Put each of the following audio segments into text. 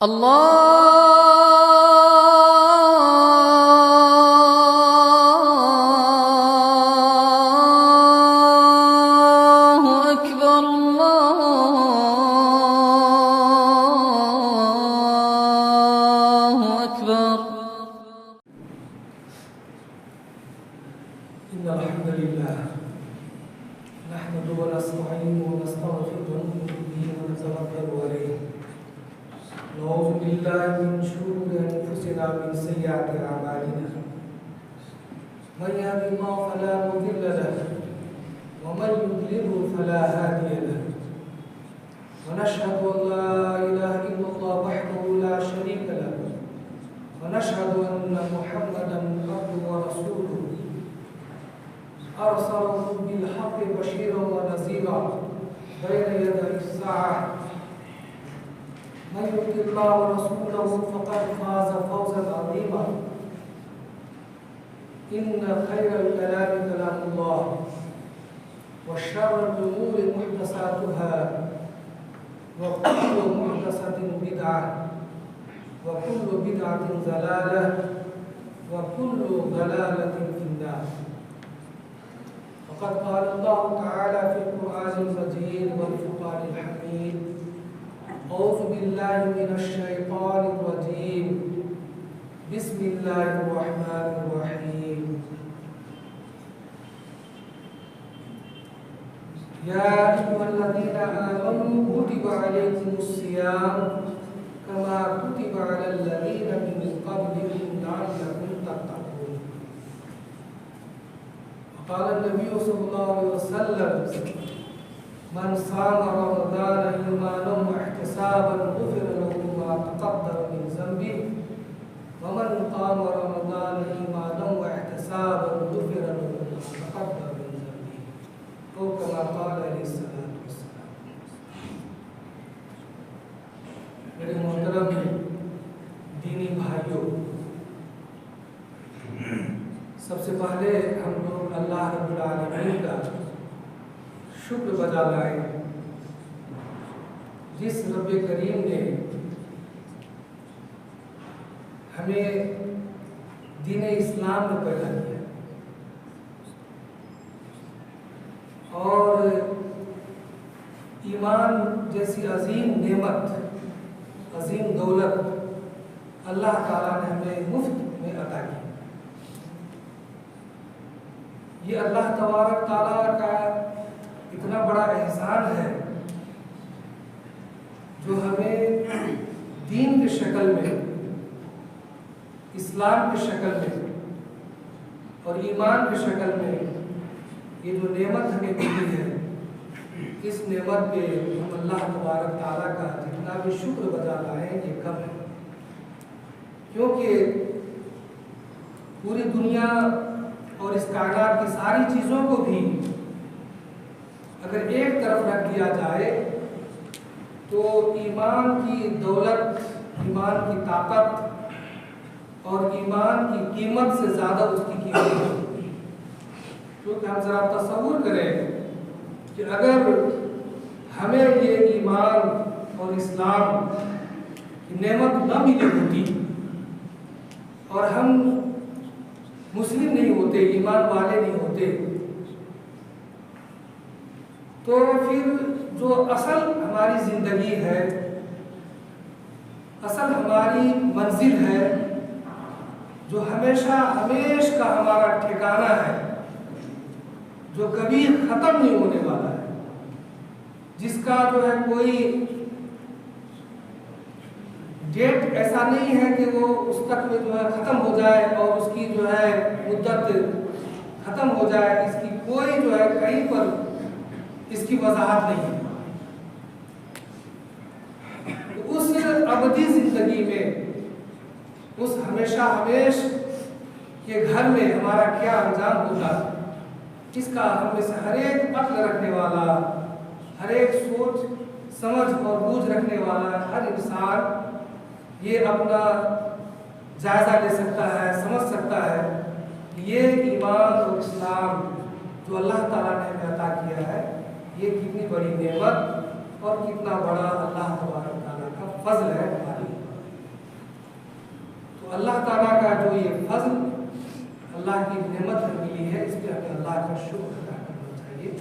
اللہ اکبر اللہ اکبر۔ إن الحمد لله نحمده ونستعينه ونستغفره ونؤمن به ونتوكل عليه نعوذ بالله من شرور أنفسنا ومن سيئات أعمالنا من يهد الله فلا مضل له ومن يضلل فلا هادي له ونشهد أن لا إله إلا الله وحده لا شريك له ونشهد أن محمدا عبده ورسوله أرسله بالحق بشيرا ونذيرا بين يدي الساعة من يطع الله ورسوله فقد فاز فوزا عظيما إن خير الكلام كلام الله وشر الأمور محدثاتها وكل محدثة بدعة وكل بدعة ضلالة وكل ضلالة في النار۔ وقد قال الله تعالى في القرآن المجيد والفرقان الحميد أعوذ بالله من الشيطان الرجيم بسم الله الرحمن الرحيم يا أيها الذين آمنوا كتب عليكم الصيام كما كتب على الذين من قبلكم لعلكم تتقون۔ قال النبي صلى الله عليه وسلم من صام رمضان إيمانا واحتسابا غفر له ما تقدم من ذنبه ومن قام رمضان إيمانا واحتسابا غفر له ما تقدم من ذنبه أو كما قال عليه الصلاة والسلام۔ میرے محترم دینی بھائیوں، سب سے پہلے ہم لوگ اللہ رب العالمین کا شکر بجا لائیں، جس رب کریم نے ہمیں دین اسلام میں پیدا کیا اور ایمان جیسی عظیم نعمت، عظیم دولت اللہ تعالیٰ نے ہمیں مفت میں عطا کی۔ یہ اللہ تبارک تعالیٰ کا اتنا بڑا احسان ہے جو ہمیں دین کی شکل میں، اسلام کی شکل میں اور ایمان کی شکل میں یہ جو نعمت ہمیں ملی ہے، اس نعمت پہ ہم اللہ تبارک تعالیٰ کا جتنا بھی شکر بجا لائیں یہ کم ہے، کیونکہ پوری دنیا اور اس کائنات کی ساری چیزوں کو بھی اگر ایک طرف رکھ دیا جائے تو ایمان کی دولت، ایمان کی طاقت اور ایمان کی قیمت سے زیادہ اس کی قیمت ہے۔ کیونکہ ہم ذرا تصور کریں کہ اگر ہمیں یہ ایمان اور اسلام کی نعمت نہ ملی ہوتی اور ہم مسلم نہیں ہوتے، ایمان والے نہیں ہوتے، تو پھر جو اصل ہماری زندگی ہے، اصل ہماری منزل ہے، جو ہمیشہ ہمیش کا ہمارا ٹھکانہ ہے، جو کبھی ختم نہیں ہونے والا ہے، جس کا جو ہے کوئی ڈیٹ ایسا نہیں ہے کہ وہ اس تک میں جو ہے ختم ہو جائے اور اس کی جو ہے مدت ختم ہو جائے، اس کی کوئی جو ہے کہیں پر اس کی وضاحت نہیں ہے۔ اس ابدی زندگی میں، اس ہمیشہ ہمیش کے گھر میں ہمارا کیا انجام ہوگا، اس کا ہم میں سے ہر ایک عقل رکھنے والا، ہر ایک سوچ سمجھ اور بوجھ رکھنے والا ہر انسان یہ اپنا جائزہ لے سکتا ہے، سمجھ سکتا ہے کہ یہ ایمان اور اسلام جو اللہ تعالیٰ نے ہمیں عطا کیا ہے یہ کتنی بڑی نعمت اور کتنا بڑا اللہ تبارک تعالیٰ کا فضل ہے ہماری۔ تو اللہ تعالیٰ کا جو یہ فضل اللہ کی نعمت ملی ہے، اس پہ ہمیں اللہ کا شکر ادا کرنا چاہیے،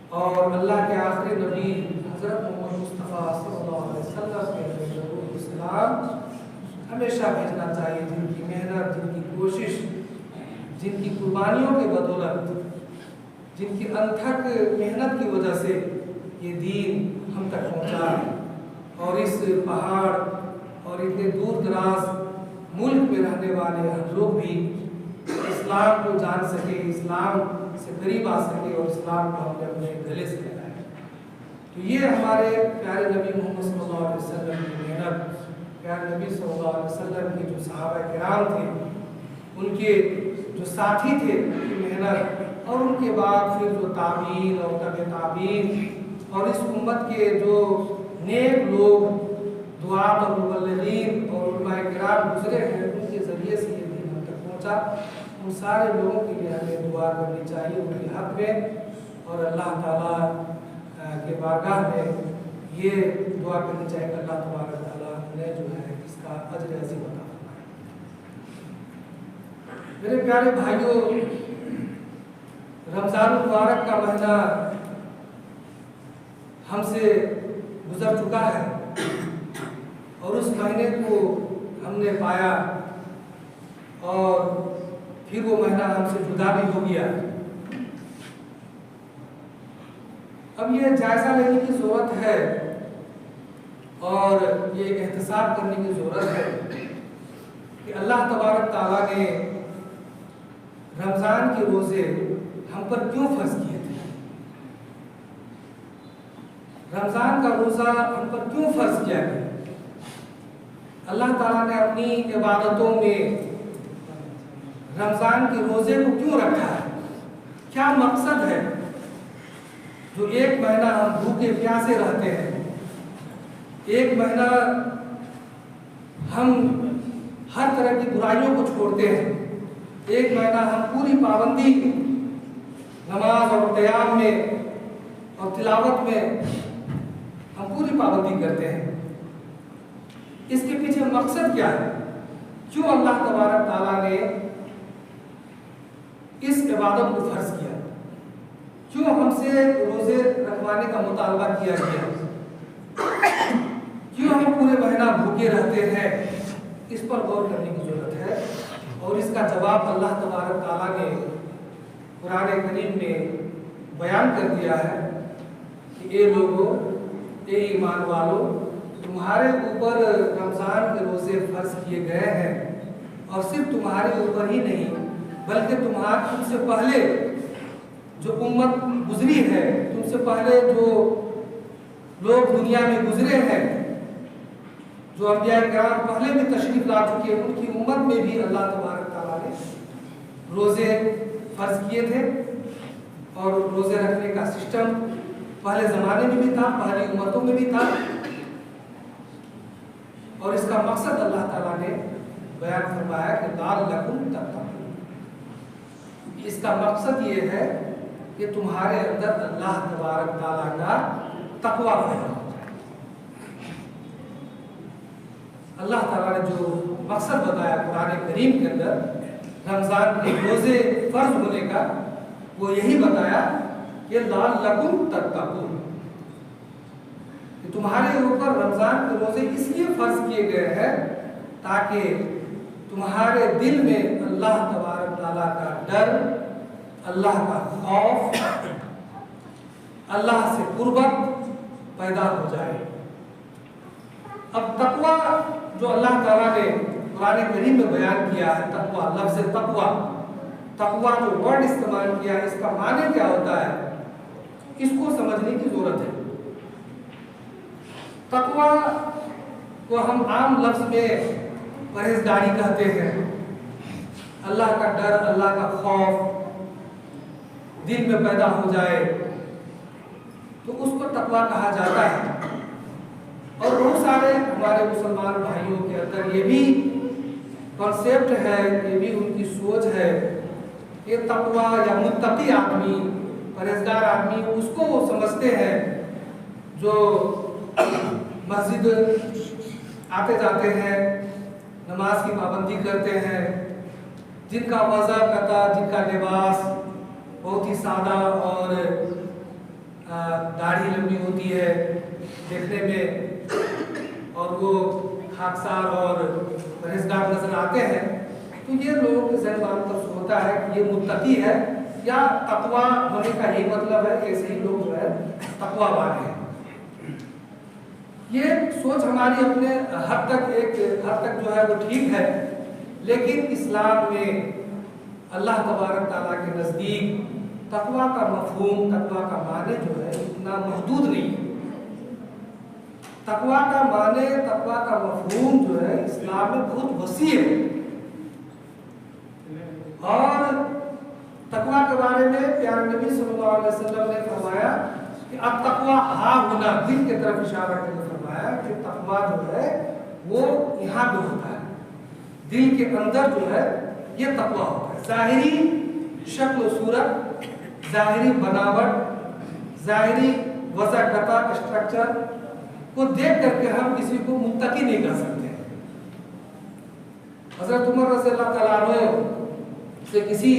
اور اللہ کے آخری نبی حضرت محمد مصطفیٰ صلی اللہ علیہ وسلم کے ضرور اسلام ہمیشہ بھیجنا چاہیے، جن کی محنت، جن کی کوشش، جن کی قربانیوں کے بدولت، جن کی انتھک محنت کی وجہ سے یہ دین ہم تک پہنچا ہے، اور اس پہاڑ اور اتنے دور دراز ملک میں رہنے والے ہم لوگ بھی اسلام کو جان سکے، اسلام سے قریب آ سکے، اور اسلام کو ہم نے اپنے گلے سے لگائے۔ تو یہ ہمارے پیارے نبی محمد صلی اللہ علیہ وسلم کی محنت، پیارے نبی صلی اللہ علیہ وسلم کے جو صحابہ کرام تھے، ان کے جو ساتھی تھے، ان کی محنت، اور ان کے بعد پھر جو تابعین اور تبع تابعین اور اس امت کے جو نیک لوگ، دعات اور مبلغین اور علماء کرام گزرے ہیں، ان کے ذریعے سے یہ دین ہم تک پہنچا۔ ان سارے لوگوں کے لیے ہمیں دعا کرنی چاہیے ان کے حق میں، اور اللہ تعالیٰ کے بارگاہ میں یہ دعا کرنی چاہیے کہ اللہ تبارک تعالیٰ نے جو ہے اس کا اجر عظیم عطا فرمائے۔ میرے پیارے بھائیوں، رمضان المبارک کا مہینہ ہم سے گزر چکا ہے، اور اس مہینے کو ہم نے پایا، اور پھر وہ مہینہ ہم سے جدا بھی ہو گیا۔ اب یہ جائزہ لینے کی ضرورت ہے، اور یہ احتساب کرنے کی ضرورت ہے کہ اللہ تبارک تعالیٰ نے رمضان کے روزے ہم پر کیوں فرض کیے تھے، رمضان کا روزہ ہم پر کیوں فرض کیا گیا۔ اللہ تعالیٰ نے اپنی عبادتوں میں رمضان کے روزے کو کیوں رکھا ہے، کیا مقصد ہے؟ جو ایک مہینہ ہم بھوکے پیاسے رہتے ہیں، ایک مہینہ ہم ہر طرح کی برائیوں کو چھوڑتے ہیں، ایک مہینہ ہم پوری پابندی نماز اور قیام میں اور تلاوت میں ہم پوری پابندی کرتے ہیں، اس کے پیچھے مقصد کیا ہے؟ کیوں اللہ تبارک تعالیٰ نے اس عبادت کو فرض کیا؟ کیوں ہم سے روزے رکھوانے کا مطالبہ کیا گیا؟ کیوں ہم پورے مہینہ بھوکے رہتے ہیں؟ اس پر غور کرنے کی ضرورت ہے، اور اس کا جواب اللہ تبارک تعالیٰ نے قرآن کریم میں بیان کر دیا ہے کہ اے لوگو، اے ایمان والو، تمہارے اوپر رمضان کے روزے فرض کیے گئے ہیں، اور صرف تمہارے اوپر ہی نہیں بلکہ تم سے پہلے جو امت گزری ہے، تم سے پہلے جو لوگ دنیا میں گزرے ہیں، جو انبیاء کرام پہلے بھی تشریف لا چکے ہیں، ان کی امت میں بھی اللہ تبارک تعالیٰ نے روزے فرض کیے تھے، اور روزے رکھنے کا سسٹم پہلے زمانے میں بھی تھا، پہلی امتوں میں بھی تھا، اور اس کا مقصد اللہ تعالیٰ نے بیان فرمایا کہ لعلکم تتقون۔ اس کا مقصد یہ ہے کہ تمہارے اندر اللہ تبارک تعالیٰ کا تقوی پیدا ہو جائے۔ اللہ تعالیٰ نے جو مقصد بتایا قرآن کریم کے اندر رمضان کے روزے فرض ہونے کا، وہ یہی بتایا کہ لعلکم تتقون، کہ تمہارے اوپر رمضان کے روزے اس لیے فرض کیے گئے ہیں تاکہ تمہارے دل میں اللہ تبارک تعالیٰ کا ڈر، اللہ کا خوف، اللہ سے قربت پیدا ہو جائے۔ اب تقوی جو اللہ تعالیٰ نے قرآن کریم میں بیان کیا ہے، تقوی، لفظ تقوی جو ورڈ استعمال کیا ہے، اس کا معنی کیا ہوتا ہے، اس کو سمجھنے کی ضرورت ہے۔ تقوی کو ہم عام لفظ میں پرہیزگاری کہتے ہیں، اللہ کا ڈر، اللہ کا خوف دل میں پیدا ہو جائے تو اس کو تقوی کہا جاتا ہے۔ اور بہت سارے ہمارے مسلمان بھائیوں کے اندر یہ بھی کنسیپٹ ہے، یہ بھی ان کی سوچ ہے کہ تقوی یا متقی آدمی، پرہیزگار آدمی، اس کو وہ سمجھتے ہیں جو مسجد آتے جاتے ہیں، نماز کی پابندی کرتے ہیں، جن کا وضع قطع، جن کا لباس بہت ہی سادہ اور داڑھی لمبی ہوتی ہے دیکھنے میں، اور وہ خاکسار اور پرہیزگار نظر آتے ہیں، تو یہ لوگوں کے ذہن میں ہوتا ہے کہ یہ متقی ہے یا تقویٰ ہونے کا یہی مطلب ہے کہ ایسے ہی لوگ جو ہے تقویٰ والے ہیں۔ یہ سوچ ہماری اپنے حد تک جو ہے وہ ٹھیک ہے، لیکن اسلام میں اللہ تبارک تعالیٰ کے نزدیک تقویٰ کا مفہوم، تقویٰ کا معنی جو ہے اتنا محدود نہیں ہے۔ تقویٰ کا معنی، تقویٰ کا مفہوم جو ہے اسلام میں بہت وسیع ہے، اور تقویٰ کے بارے میں پیارے نبی صلی اللہ علیہ وسلم نے فرمایا کہ التقویٰ ہاں ہونا، دل کی طرف اشارہ کر کے فرمایا کہ تقویٰ جو ہے وہ یہاں پہ ہوتا ہے، دل کے اندر جو ہے یہ تقویٰ ہوتا ہے۔ ظاہری شکل و صورت، ظاہری بناوٹ، ظاہری وضع قطع، اسٹرکچر کو دیکھ کر کے ہم کسی کو متقی نہیں کر سکتے۔ حضرت عمر رضی اللہ تعالیٰ عنہ سے کسی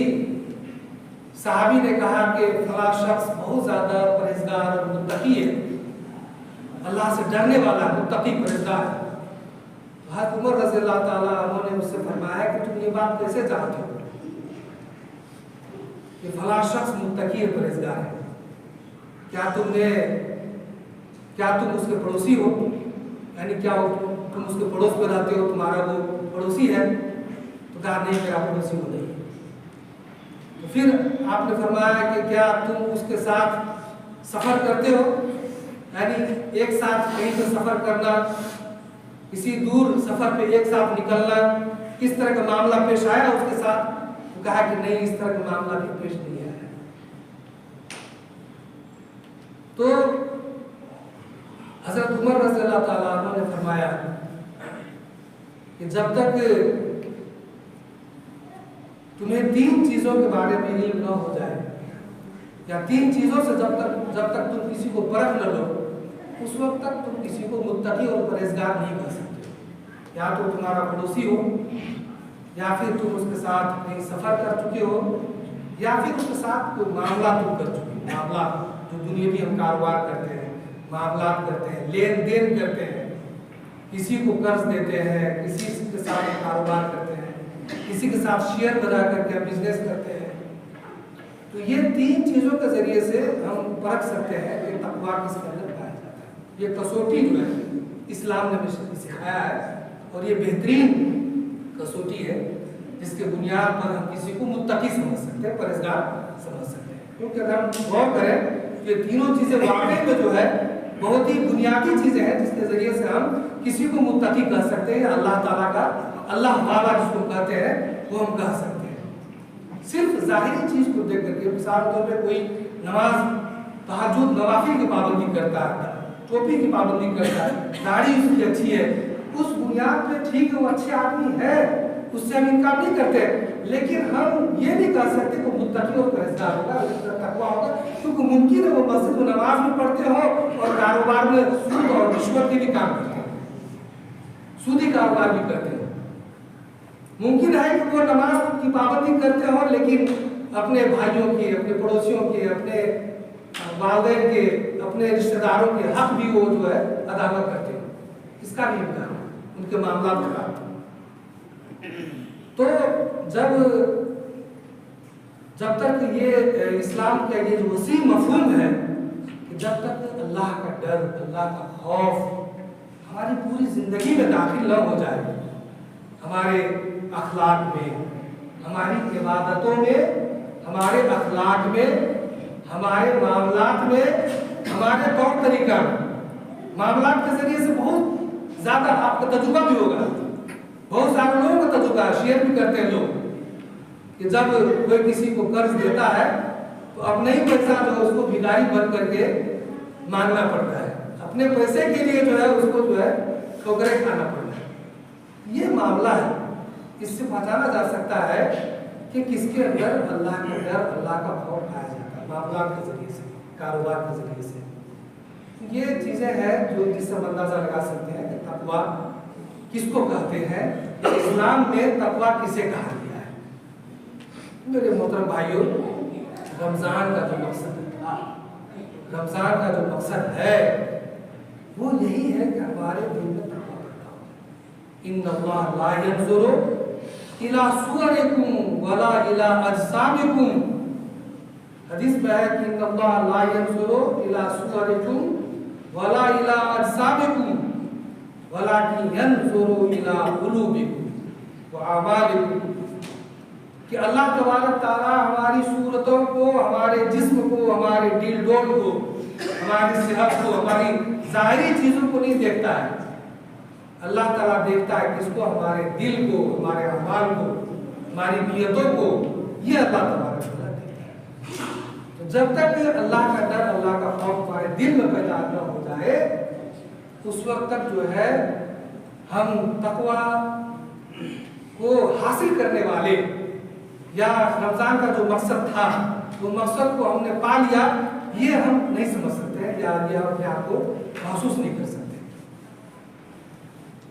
صحابی نے کہا کہ فلاں شخص بہت زیادہ پرہیزگار اور متقی ہے، اللہ سے ڈرنے والا متقی پرہیزگار ہے۔ حضرت عمر رضی اللہ تعالیٰ عنہ نے اس سے فرمایا کہ تم یہ بات کیسے جانتے ہو کہ فلاں شخص متقی ہے، پرہیزگار ہے؟ کیا تم اس کے پڑوسی ہو؟ یعنی کیا تم اس کے پڑوس میں رہتے ہو، تمہارا وہ پڑوسی ہے؟ تو کہا نہیں، میرا پڑوسی ہو نہیں۔ تو پھر آپ نے فرمایا کہ کیا تم اس کے ساتھ سفر کرتے ہو؟ یعنی ایک ساتھ کہیں پہ سفر کرنا، کسی دور سفر پہ ایک ساتھ نکلنا، کس طرح کا معاملہ پیش آیا اس کے ساتھ؟ تو کہا کہ نہیں، اس طرح کا معاملہ بھی پیش نہیں آیا۔ تو حضرت عمر رضی اللہ تعالیٰ عنہ نے فرمایا کہ جب تک تمہیں 3 چیزوں کے بارے میں علم نہ ہو جائے، یا 3 چیزوں سے جب تک تم کسی کو پرکھ نہ لو، اس وقت تک تم کسی کو متقی اور پرہیزگار نہیں کر سکتے۔ یا تو تمہارا پڑوسی ہو، یا پھر تم اس کے ساتھ کہیں سفر کر چکے ہو، یا پھر اس کے ساتھ کوئی معاملہ تم کر چکے ہو۔ معاملات جو دنیاوی ہم کاروبار کرتے ہیں، معاملات کرتے ہیں، لین دین کرتے ہیں، کسی کو قرض دیتے ہیں، کسی کے ساتھ کاروبار کرتے ہیں، کسی کے ساتھ شیئر بنا کر کے ہم بزنس کرتے ہیں، تو یہ 3 چیزوں کے ذریعے سے ہم پرکھ سکتے ہیں کہ تقویٰ کس کے اندر پایا جاتا ہے۔ یہ کسوٹی جو ہے اسلام نے ہمیں سکھایا ہے، اور یہ بہترین کسوٹی ہے جس کے بنیاد پر ہم کسی کو متقی سمجھ سکتے ہیں، پرہیزگار سمجھ سکتے ہیں۔ کیونکہ اگر ہم غور کریں یہ تینوں چیزیں واقعی میں جو ہے بہت ہی بنیادی چیزیں ہیں جس کے ذریعے سے ہم کسی کو متقی کہہ سکتے ہیں، اللہ تعالیٰ کا اللہ والا جس کو کہتے ہیں وہ ہم کہہ سکتے ہیں۔ صرف ظاہری چیز کو دیکھ کر کے، مثال طور پہ کوئی نماز تہجد نوافل کی پابندی کرتا ہے، ٹوپی کی پابندی کرتا ہے، داڑھی اس کی اچھی ہے، اس بنیاد پہ ٹھیک ہے وہ اچھے آدمی ہے، اس سے ہم انکار نہیں کرتے، لیکن ہم یہ نہیں کہہ سکتے کہ متقی اور پرہیزگار ہوگا، تقویٰ ہوگا، کیونکہ ممکن ہے وہ مسجد میں نماز بھی پڑھتے ہو اور کاروبار میں سود اور رشوت کے بھی کام کرتے ہیں، سودی کاروبار بھی کرتے ہیں۔ ممکن ہے کہ وہ نماز کی پابندی کرتے ہو لیکن اپنے بھائیوں کی، اپنے پڑوسیوں کے، اپنے والدین کے، اپنے رشتہ داروں کے حق بھی وہ جو ہے ادا نہ کرتے ہیں، اس کا بھی امکان ہے، ان کے معاملات کا۔ تو جب تک یہ اسلام کا یہ جو وسیع مفہوم ہے کہ جب تک اللہ کا ڈر، اللہ کا خوف ہماری پوری زندگی میں داخل نہ ہو جائے، ہمارے اخلاق میں، ہماری عبادتوں میں، ہمارے اخلاق میں، ہمارے معاملات میں، ہمارے طور طریقہ میں، معاملات کے ذریعے سے بہت زیادہ آپ کا تجربہ بھی ہوگا، بہت سارے لوگوں کا تجربہ شیئر بھی کرتے ہیں لوگ کہ جب کوئی کسی کو قرض دیتا ہے تو اپنے ہی پیسہ جو ہے اس کو بھکاری بن کر کے مانگنا پڑتا ہے، اپنے پیسے کے لیے جو ہے اس کو جو ہے ٹھوکریں کھانا پڑتا ہے۔ یہ معاملہ ہے، اس سے پہچانا جا سکتا ہے کہ کس کے اندر اللہ کا ڈر، اللہ کا خوف پایا جاتا ہے، معاملات کے ذریعے سے، کاروبار کے ذریعے سے۔ یہ چیزیں ہیں جو جس سے ہم اندازہ لگا سکتے ہیں کہ تقویٰ کس کو کہتے ہیں، اسلام میں تقویٰ کسے کہا گیا ہے؟ میرے محترم بھائیوں، رمضان کا جو مقصد تھا، رمضان کا جو مقصد ہے وہ یہی ہے کہ ہمارے دل میں تقویٰ پیدا ہو۔ ان اللہ لا ينظر الى صورکم ولا الى اجسامکم، حدیث میں ہے کہ ان اللہ لا ينظر الى صورکم ولا الى اجسامکم ولكن ينظر الى قلوبکم واعمالکم، کہ اللہ تبارک تعالیٰ ہماری صورتوں کو، ہمارے جسم کو، ہمارے دل ڈول کو، ہماری صحت کو، ہماری ظاہری چیزوں کو نہیں دیکھتا ہے۔ اللہ تعالیٰ دیکھتا ہے کس کو؟ ہمارے دل کو، ہمارے اعمال کو، ہماری نیتوں کو، یہ اللہ تبارک تعالیٰ دیکھتا ہے۔ تو جب تک اللہ کا ڈر، اللہ کا خوف ہمارے دل میں پیدا نہ ہو جائے، اس وقت تک جو ہے ہم تقویٰ کو حاصل کرنے والے، یا رمضان کا جو مقصد تھا وہ مقصد کو ہم نے پا لیا، یہ ہم نہیں سمجھ سکتے ہیں، یا یہ اپنے آپ کو محسوس نہیں کر سکتے۔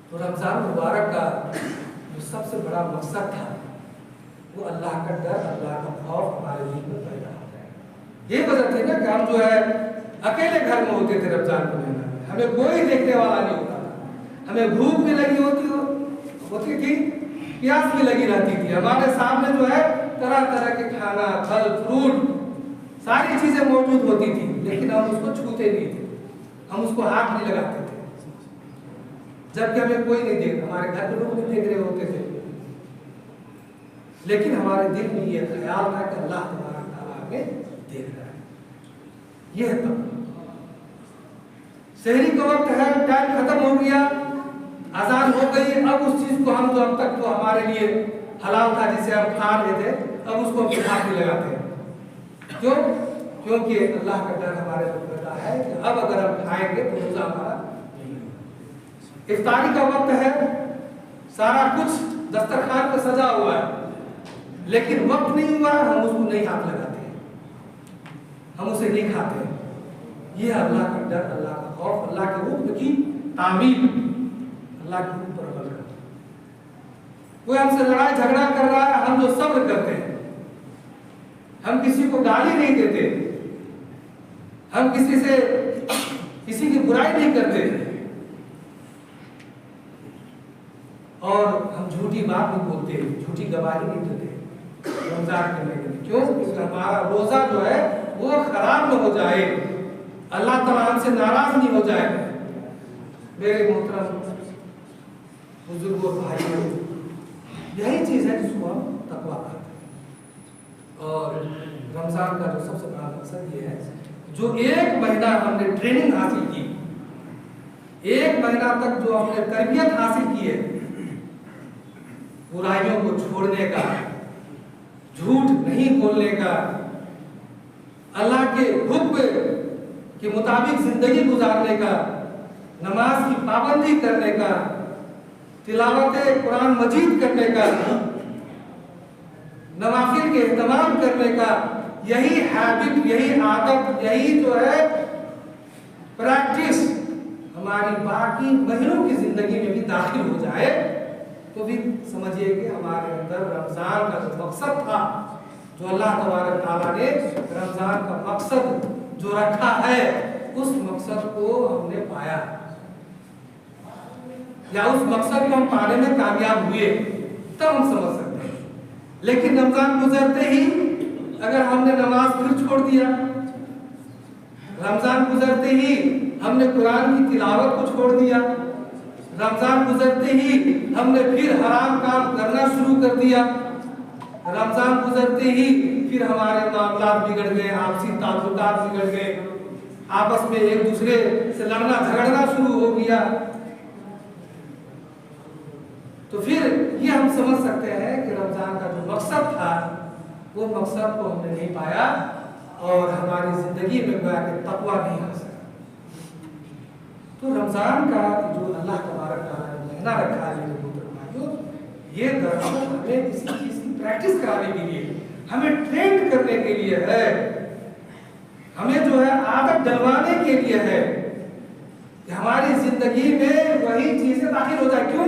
تو رمضان مبارک کا جو سب سے بڑا مقصد تھا وہ اللہ کا ڈر، اللہ کا خوف ہمارے دل میں پیدا ہو جائے۔ یہ وجہ تھی نا کہ ہم جو ہے اکیلے گھر میں ہوتے تھے رمضان کے مہینے میں، ہمیں کوئی دیکھنے والا نہیں ہوتا تھا، ہمیں بھوک بھی لگی ہوتی تھی، پیاس بھی لگی رہتی تھی، ہمارے سامنے جو ہے طرح طرح کے کھانا، پھل فروٹ، ساری چیزیں موجود ہوتی تھی، لیکن ہم اس کو چھوتے نہیں تھے، ہم اس کو ہاتھ نہیں لگاتے تھے، جبکہ ہمیں کوئی نہیں دیکھ، ہمارے گھر کے لوگ نہیں دیکھ رہے ہوتے تھے، لیکن ہمارے دل میں یہ خیال تھا کہ اللہ تبارک تعالیٰ ہمیں دیکھ رہا ہے۔ یہ ہے تب سحری کا وقت ہے، ٹائم ختم ہو گیا، اذان ہو گئی، اب اس چیز کو ہم جو اب تک تو ہمارے لیے حلال تھا جسے ہم کھا رہے تھے، اب اس کو ہم ہاتھ نہیں لگاتے ہیں۔ کیوں؟ کیونکہ اللہ کا ڈر ہمارے کو پتا ہے کہ اب اگر ہم کھائیں گے تو روزہ ہمارا نہیں ہوگا۔ افطاری کا وقت ہے، سارا کچھ دسترخوان پہ سجا ہوا ہے، لیکن وقت نہیں ہوا، ہم اس کو نہیں ہاتھ لگاتے ہیں، ہم اسے نہیں کھاتے ہیں۔ یہ اللہ کا ڈر، اللہ کا خوف، اللہ کے حکم کی تعمیل، اللہ کے حکم پر عمل کرنا۔ کوئی ہم سے لڑائی جھگڑا کر رہا ہے، ہم جو صبر کرتے ہیں، ہم کسی کو گالی نہیں دیتے، ہم کسی کی برائی نہیں کرتے، اور ہم جھوٹی بات نہیں بولتے، جھوٹی گواہی نہیں دیتے رمضان کے مہینے میں۔ کیوں؟ کیونکہ ہمارا روزہ جو ہے وہ خراب نہ ہو جائے، اللہ تعالیٰ ہم سے ناراض نہیں ہو جائے۔ میرے محترم بزرگوں اور بھائیوں، یہی چیز ہے جس کو ہم تقویٰ کرتے ہیں۔ اور رمضان کا جو سب سے بڑا مقصد یہ ہے، جو ایک مہینہ ہم نے ٹریننگ حاصل کی، ایک مہینہ تک جو ہم نے تربیت حاصل کی ہے برائیوں کو چھوڑنے کا، جھوٹ نہیں بولنے کا، اللہ کے حکم کے مطابق زندگی گزارنے کا، نماز کی پابندی کرنے کا، تلاوت قرآن مجید کرنے کا، نوافل کے اہتمام کرنے کا، یہی ہیبٹ، یہی عادت، یہی جو ہے پریکٹس ہماری باقی مہینوں کی زندگی میں بھی داخل ہو جائے، تو بھی سمجھیے کہ ہمارے اندر رمضان کا جو مقصد تھا، جو اللہ تبارک تعالیٰ نے رمضان کا مقصد جو رکھا ہے، اس مقصد کو ہم نے پایا، یا اس مقصد کو ہم پانے میں کامیاب ہوئے، تب ہم سمجھ سکتے ہیں۔ لیکن رمضان گزرتے ہی اگر ہم نے نماز پھر چھوڑ دیا، رمضان گزرتے ہی ہم نے قرآن کی تلاوت کو چھوڑ دیا، رمضان گزرتے ہی ہم نے پھر حرام کام کرنا شروع کر دیا، رمضان گزرتے ہی پھر ہمارے معاملات بگڑ گئے، آپسی تعلقات بگڑ گئے، آپس میں ایک دوسرے سے لڑنا جھگڑنا شروع ہو گیا، تو پھر یہ ہم سمجھ سکتے ہیں کہ رمضان کا جو مقصد تھا وہ مقصد کو ہم نے نہیں پایا، اور ہماری زندگی میں گویا کہ تقویٰ نہیں آ سکا۔ تو رمضان کا جو اللہ تبارک تعالیٰ نے مہینہ رکھا ہے میرے بھائیوں، یہ دراصل ہمیں اسی چیز کی پریکٹس کرانے کے لیے، ہمیں ٹرینڈ کرنے کے لیے ہے، ہمیں جو ہے عادت ڈلوانے کے لیے ہے کہ ہماری زندگی میں وہی چیزیں داخل ہو جائے۔ کیوں؟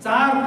4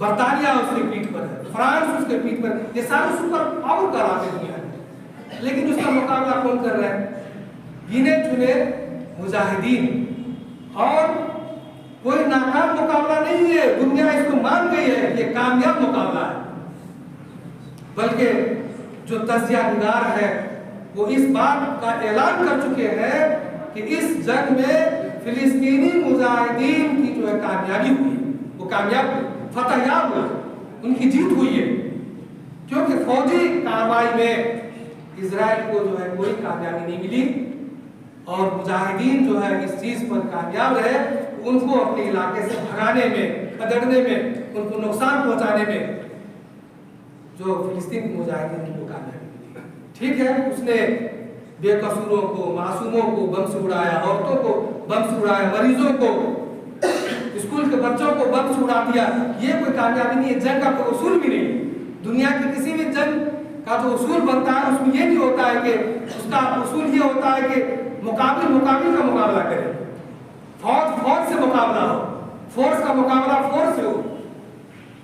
برطانیہ اس کی پیٹھ پر ہے، فرانس اس کے پیٹھ پر، یہ سارے سپر پاور کراتے دنیا میں، لیکن اس کا مقابلہ کون کر رہے ہیں؟ گنے چنے مجاہدین، اور کوئی ناکام مقابلہ نہیں ہے، دنیا اس کو مان گئی ہے یہ کامیاب مقابلہ ہے، بلکہ جو تجزیہ نگار ہے وہ اس بات کا اعلان کر چکے ہیں کہ اس جنگ میں فلسطینی مجاہدین کی جو ہے کامیابی ہوئی، وہ کامیاب فتح یاب ہوئی، ان کی جیت ہوئی ہے، کیونکہ فوجی کارروائی میں اسرائیل کو جو ہے کوئی کامیابی نہیں ملی، اور مجاہدین جو ہے اس چیز پر کامیاب رہے، ان کو اپنے علاقے سے بھگانے میں، کھدڑنے میں، ان کو نقصان پہنچانے میں جو فلسطین کے مجاہدین کو کامیابی ملی۔ ٹھیک ہے، اس نے بے قصوروں کو، معصوموں کو بم سے اڑایا، عورتوں کو بم سے اڑایا، مریضوں کو، اسکول کے بچوں کو بم سے اڑا دیا، یہ کوئی کامیابی نہیں ہے، جنگ کا کوئی اصول بھی نہیں۔ دنیا کی کسی بھی جنگ کا جو اصول بنتا ہے اس میں یہ نہیں ہوتا ہے کہ اس کا اصول یہ ہوتا ہے کہ مقابل کا مقابلہ کرے، فوج سے مقابلہ ہو، فورس کا مقابلہ فورس سے ہو،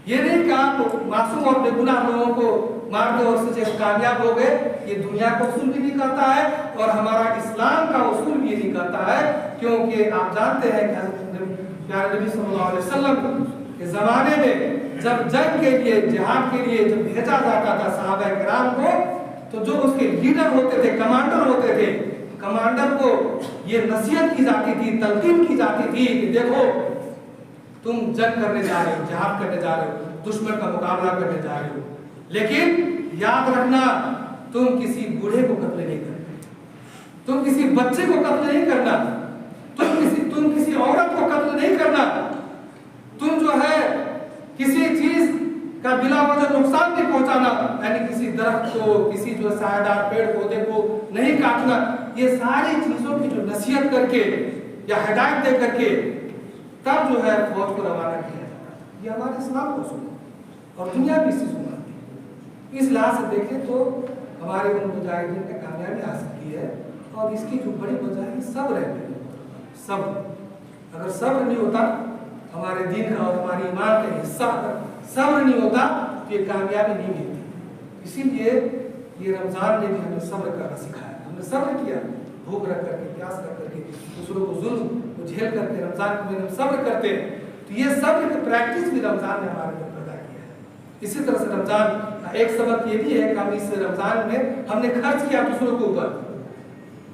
یہ نہیں کہ آپ معصوم اور بے گناہ لوگوں کو مار دو اور سے کامیاب ہو گئے، یہ دنیا کا اصول بھی نہیں کرتا ہے اور ہمارا اسلام کا اصول بھی نہیں کرتا ہے، کیونکہ آپ جانتے ہیں کہ پیارے نبی صلی اللہ علیہ وسلم کے زمانے میں جب جنگ کے لیے، جہاد کے لیے جب بھیجا جاتا تھا صحابہ کرام کو، تو جو اس کے لیڈر ہوتے تھے، کمانڈر ہوتے تھے، کمانڈر کو یہ نصیحت کی جاتی تھی، تلقین کی جاتی تھی کہ دیکھو تم جنگ کرنے جا رہے ہو، جہاد کرنے جا رہے ہو، دشمن کا مقابلہ کرنے جا رہے ہو، لیکن یاد رکھنا تم کسی بوڑھے کو قتل نہیں کرنا، تم کسی بچے کو قتل نہیں کرنا، تم کسی عورت کو قتل نہیں کرنا، تم جو ہے کسی چیز کا بلا وجہ نقصان نہیں پہنچانا، یعنی کسی درخت کو، کسی جو سایہ دار پیڑ پودے کو نہیں کاٹنا، یہ ساری چیزوں کی جو نصیحت کر کے یا ہدایت دے کر کے تب جو ہے فوج کو روانہ کیا جاتا ہے۔ یہ ہمارے اسلام کو سننا اور دنیا بھی اسی سناتی ہے۔ اس لحاظ سے دیکھیں تو ہمارے ان مجاہدین میں کامیابی آ سکتی ہے، اور اس کی جو بڑی وجہ ہے صبر ہے۔ صبر، اگر صبر نہیں ہوتا ہمارے دین کا اور ہماری ایمان کا حصہ، اگر صبر نہیں ہوتا تو یہ کامیابی نہیں ملتی۔ اسی لیے یہ رمضان نے بھی ہمیں صبر کرنا سکھایا، ہم نے صبر کیا، بھوک رکھ کر کے، پیاس رکھ کر کے، دوسروں کو ظلم کو جھیل کر کے رمضان میں ہم صبر کرتے ہیں، تو یہ صبر کی پریکٹس بھی رمضان نے ہمارے اندر پیدا کیا ہے۔ اسی طرح سے رمضان کا ایک سبق یہ بھی ہے کہ ہم اس رمضان میں ہم نے خرچ کیا دوسروں کے اوپر،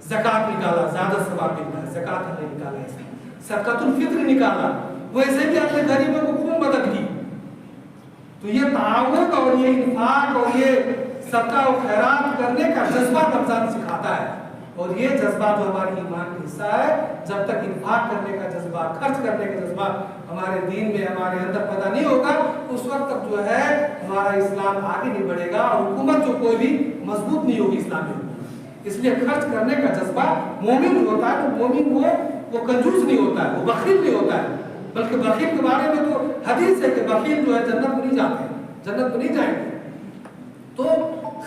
زکوٰۃ نکالا، زیادہ ثواب ملتا ہے، زکوٰۃ ہم نے نکالا، صدقۃ الفطر نکالا، ویسے بھی اپنے غریبوں کو خوب مدد کی۔ تو یہ تعاون اور یہ انفاق اور یہ صدقہ و خیرات کرنے کا جذبہ رمضان سکھاتا ہے، اور یہ جذبہ جو ہماری ایمان کا حصہ ہے، جب تک انفاق کرنے کا جذبہ، خرچ کرنے کا جذبہ ہمارے دین میں ہمارے اندر پیدا نہیں ہوگا، اس وقت تک جو ہے ہمارا اسلام آگے نہیں بڑھے گا، اور حکومت جو کوئی بھی مضبوط نہیں ہوگی اسلامی حکومت۔ اس لیے خرچ کرنے کا جذبہ مومن ہوتا ہے، تو مومن وہ کنجوس نہیں ہوتا ہے، وہ بخیل نہیں ہوتا ہے، بلکہ بخیل کے بارے میں تو حدیث ہے کہ بخیل جو ہے جنت میں نہیں جاتے، جنت میں نہیں جائیں گے۔ تو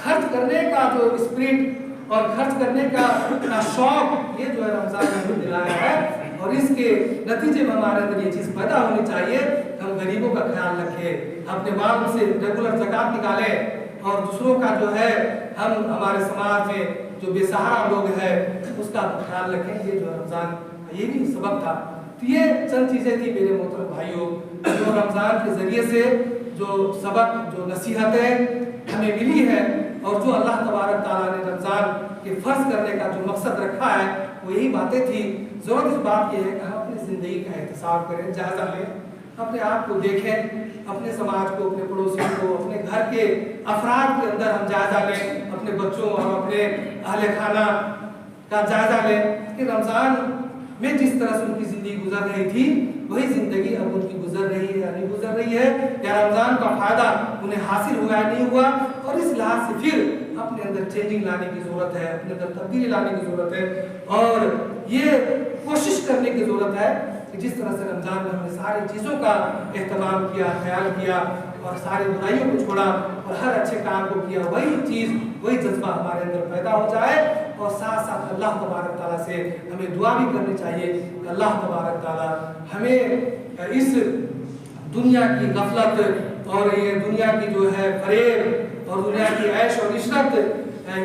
خرچ کرنے کا جو اسپرٹ اور خرچ کرنے کا شوق، یہ جو ہے رمضان نے دلایا ہے، اور اس کے نتیجے میں ہمارے اندر یہ چیز پیدا ہونی چاہیے، ہم غریبوں کا خیال رکھیں، اپنے مال سے ریگولر زکوٰۃ نکالیں، اور دوسروں کا جو ہے ہم ہمارے سماج میں جو بے سہارا لوگ ہیں اس کا خیال رکھیں۔ یہ جو رمضان یہ بھی سبق تھا۔ تو یہ چند چیزیں تھی میرے محترم بھائیوں، جو رمضان کے ذریعے سے جو سبق، جو نصیحتیں ہمیں ملی ہے، اور جو اللہ تبارک تعالیٰ نے رمضان کے فرض کرنے کا جو مقصد رکھا ہے وہ یہی باتیں تھی۔ ضرورت اس بات یہ ہے کہ ہم اپنی زندگی کا احتساب کریں، جائزہ لیں، اپنے آپ کو دیکھیں، اپنے سماج کو، اپنے پڑوسیوں کو، اپنے گھر کے افراد کے اندر ہم جائزہ لیں، اپنے بچوں اور اپنے اہل خانہ کا جائزہ لیں کہ رمضان میں جس طرح سے ان کی زندگی گزر رہی تھی وہی زندگی اب ان کی گزر رہی ہے یا نہیں گزر رہی ہے، یا رمضان کا فائدہ انہیں حاصل ہوا یا نہیں ہوا، اور اس لحاظ سے پھر اپنے اندر چینجنگ لانے کی ضرورت ہے، اپنے اندر تبدیلی لانے کی ضرورت ہے، اور یہ کوشش کرنے کی ضرورت ہے کہ جس طرح سے رمضان میں ہم نے ساری چیزوں کا اہتمام کیا، خیال کیا، اور ساری برائیوں کو چھوڑا اور ہر اچھے کام کو کیا، وہی چیز، وہی جذبہ ہمارے اندر پیدا ہو جائے، اور ساتھ ساتھ اللہ تبارک تعالیٰ سے ہمیں دعا بھی کرنی چاہیے کہ اللہ تبارک تعالیٰ ہمیں اس دنیا کی غفلت اور یہ دنیا کی جو ہے فریب اور دنیا کی عیش اور عشرت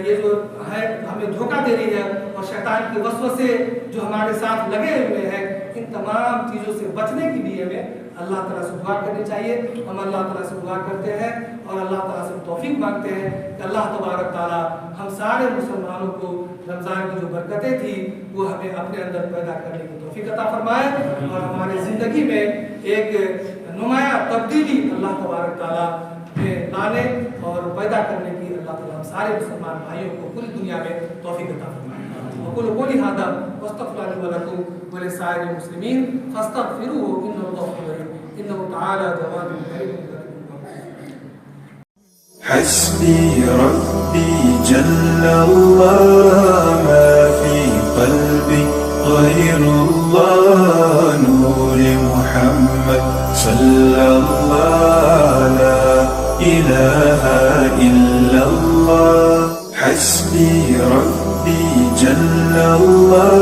یہ جو ہے ہمیں دھوکہ دے رہی ہے، اور شیطان کے وسوسے جو ہمارے ساتھ لگے ہوئے ہیں، ان تمام چیزوں سے بچنے کے لیے ہمیں اللہ تعالیٰ سے دعا کرنی چاہیے. ہم اللہ تعالیٰ سے دعا کرتے ہیں اور اللہ تعالیٰ سے توفیق مانگتے ہیں کہ اللہ تبارک تعالیٰ ہم سارے مسلمانوں کو رمضان کی جو برکتیں تھیں وہ ہمیں اپنے اندر پیدا کرنے کی توفیق عطا فرمائے، اور ہماری زندگی میں ایک نمایاں تبدیلی اللہ تبارک تعالیٰ میں لانے اور پیدا کرنے کی اللہ تعالیٰ ہم سارے مسلمان بھائیوں کو پوری دنیا میں توفیق عطا فرمائے. وقولوا قولي هذا واستغفر لي ولكم ولسائر المسلمين فاستغفروه انه غفور رحيم انه تعالى جواد كريم. حسبي ربي جل الله ما في قلبي غير الله نور محمد صلى الله لا إله إلا الله. حسبي ربي جل الله